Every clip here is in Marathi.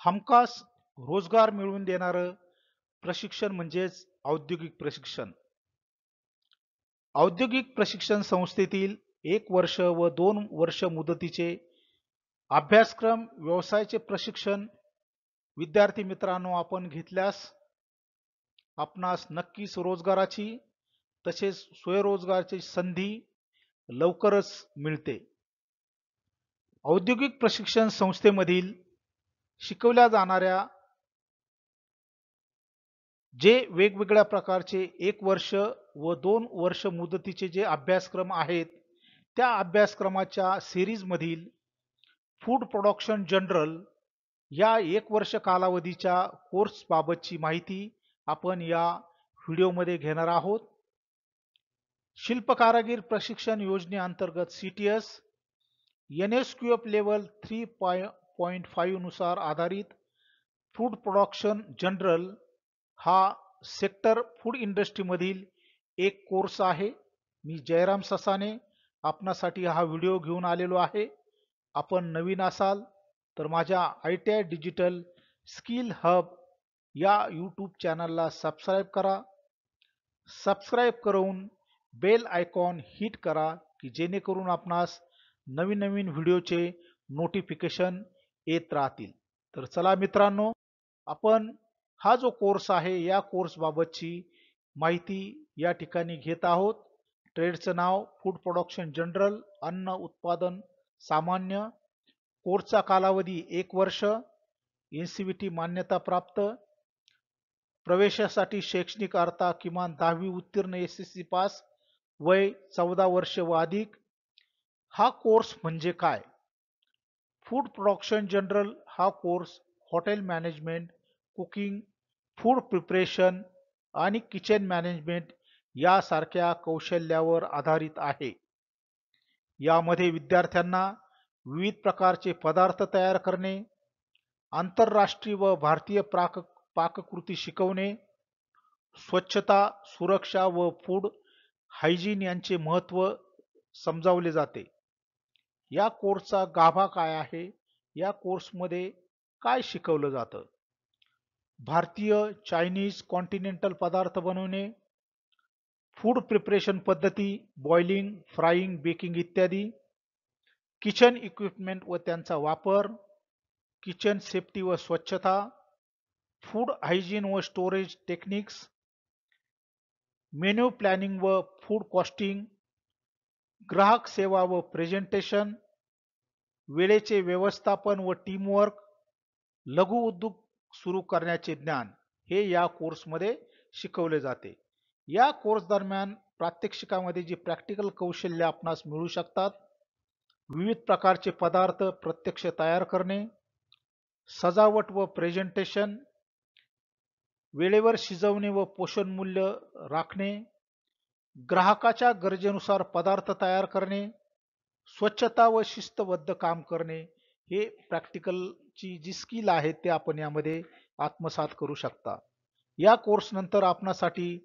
हमखास रोजगार मिळवून देणारं प्रशिक्षण म्हणजेच औद्योगिक प्रशिक्षण. औद्योगिक प्रशिक्षण संस्थेतील 1 वर्ष व 2 वर्ष मुदतीचे अभ्यासक्रम व्यवसायाचे प्रशिक्षण विद्यार्थी मित्रांनो आपण घेतल्यास आपणास नक्कीच रोजगाराची तसेच स्वयंरोजगाराची संधी लवकरच मिळते. औद्योगिक प्रशिक्षण संस्थेमधील शिकवल्या जाणाऱ्या जे वेगवेगळ्या प्रकारचे 1 वर्ष व 2 वर्ष मुदतीचे जे अभ्यासक्रम आहेत, त्या अभ्यासक्रमाच्या सिरीज मधील फूड प्रोडक्शन जनरल या 1 वर्ष कालावधीच्या कोर्स बाबतची माहिती आपण या व्हिडिओमध्ये घेणार आहोत. शिल्पकारागीर प्रशिक्षण योजनेअंतर्गत CTS NSQF लेवल 3.5 नुसार आधारित फूड प्रोडक्शन जनरल हा सेक्टर फूड इंडस्ट्री मधील एक कोर्स आहे. मी जयराम ससाने आपणासाठी हा व्हिडिओ घेऊन आलेलो आहे. आपण नवीन असाल तर माझ्या ITI डिजिटल स्किल हब या यूट्यूब चॅनलला सबस्क्राईब करा. सबस्क्राईब करून बेल आयकॉन हिट करा की जेणेकरून आपणास नवीन नवीन व्हिडिओचे नोटिफिकेशन येत राहतील. तर चला मित्रांनो, आपण हा जो कोर्स आहे या कोर्स बाबतची माहिती या ठिकाणी घेत आहोत. ट्रेडचं नाव फूड प्रोडक्शन जनरल, अन्न उत्पादन सामान्य. कोर्सचा कालावधी 1 वर्ष, NCVT मान्यता प्राप्त. प्रवेशासाठी शैक्षणिक अर्हता किमान 10वी उत्तीर्ण SSC पास, वय 14 वर्ष व अधिक. हा कोर्स म्हणजे काय? फूड प्रोडक्शन जनरल हा course hotel management, cooking, food preparation आणि किचन मॅनेजमेंट यासारख्या कौशल्यावर आधारित आहे. यामध्ये विद्यार्थ्यांना विविध प्रकारचे पदार्थ तयार करणे, आंतरराष्ट्रीय व भारतीय पाककृती शिकवणे, स्वच्छता, सुरक्षा व फूड हायजीन यांचे महत्त्व समजावले जाते. या कोर्सचा गाभा काय आहे? या कोर्समध्ये काय शिकवलं जातं? भारतीय, चायनीज, कॉन्टिनेंटल पदार्थ बनवणे, फूड प्रिपरेशन पद्धती, बॉइलिंग, फ्राईंग, बेकिंग इत्यादी, किचन इक्विपमेंट व त्यांचा वापर, किचन सेफ्टी व स्वच्छता, फूड हायजीन व स्टोरेज टेक्निक्स, मेन्यू प्लॅनिंग व फूड कॉस्टिंग, ग्राहक सेवा व प्रेझेंटेशन, वेळेचे व्यवस्थापन व टीमवर्क, लघु उद्योग सुरू करण्याचे ज्ञान हे या कोर्समध्ये शिकवले जाते. या कोर्स दरम्यान प्रात्यक्षिकामध्ये जी प्रॅक्टिकल कौशल्य आपणास मिळू शकतात, विविध प्रकारचे पदार्थ प्रत्यक्ष तयार करणे, सजावट व प्रेझेंटेशन, वेळेवर शिजवणे व पोषण मूल्य राखणे, ग्राहकाच्या गरजेनुसार पदार्थ तयार करणे, स्वच्छता व शिस्तबद्ध काम करणे, हे प्रॅक्टिकलची जी स्किल आहे ते आपण यामध्ये आत्मसात करू शकता. या कोर्स नंतर आपणासाठी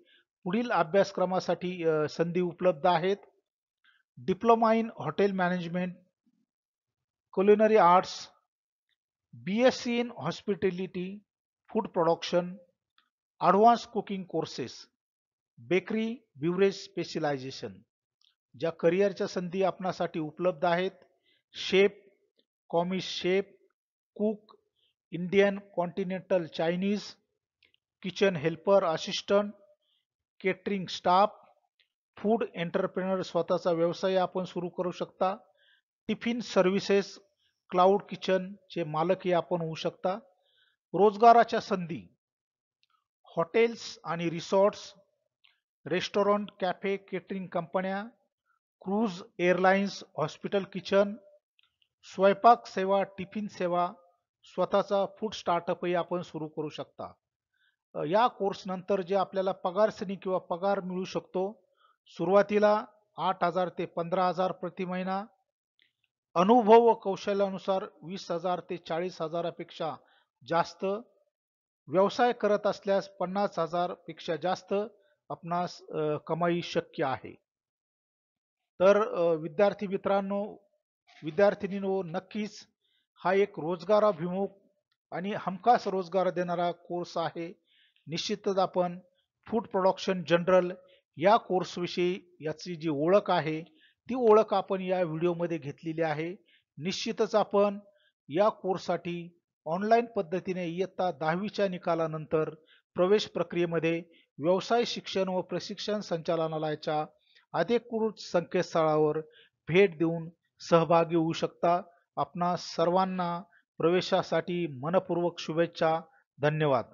पुढील अभ्यासक्रमासाठी संधी उपलब्ध आहेत. Diploma in hotel management, culinary arts, BSc in hospitality, food production, advance cooking courses, bakery, beverage specialisation. ज्या करिअरच्या संधी आपणासाठी उपलब्ध आहेत: chef, commis chef, cook, Indian, continental, Chinese, kitchen helper, assistant, catering staff, food entrepreneur, स्वतःचा व्यवसाय आपण सुरू करू शकता, टिफिन सर्व्हिसेस, क्लाउड किचन चे मालकही आपण होऊ शकता. रोजगाराच्या संधी: हॉटेल्स आणि रिसॉर्ट्स, रेस्टॉरंट, कॅफे, केटरिंग कंपन्या, क्रूज, एअरलाइन्स, हॉस्पिटल किचन, स्वयंपाक सेवा, टिफिन सेवा, स्वतःचा फूड स्टार्टअपही आपण सुरू करू शकता. या कोर्स नंतर जे आपल्याला पगार श्रेणी किंवा पगार मिळू शकतो, सुरुवातीला 8,000 ते 15,000 प्रति महिना, अनुभव व कौशल्यानुसार 20,000 ते 40,000 पेक्षा जास्त, व्यवसाय करत असल्यास 50,000 पेक्षा जास्त आपणास कमाई शक्य आहे. तर विद्यार्थी मित्रांनो, विद्यार्थिनींनो, नक्कीच हा एक रोजगाराभिमुख आणि हमखास रोजगार देणारा कोर्स आहे. निश्चितच आपण फूड प्रोडक्शन जनरल या कोर्सविषयी याची जी ओळख आहे ती ओळख आपण या व्हिडिओमध्ये घेतलेली आहे. निश्चितच आपण या कोर्ससाठी ऑनलाईन पद्धतीने इयत्ता 10वीच्या निकालानंतर प्रवेश प्रक्रियेमध्ये व्यवसाय शिक्षण व प्रशिक्षण संचालनालयाच्या अधिकृत संकेतस्थळावर भेट देऊन सहभागी होऊ शकता. आपणा सर्वांना प्रवेशासाठी मनपूर्वक शुभेच्छा. धन्यवाद.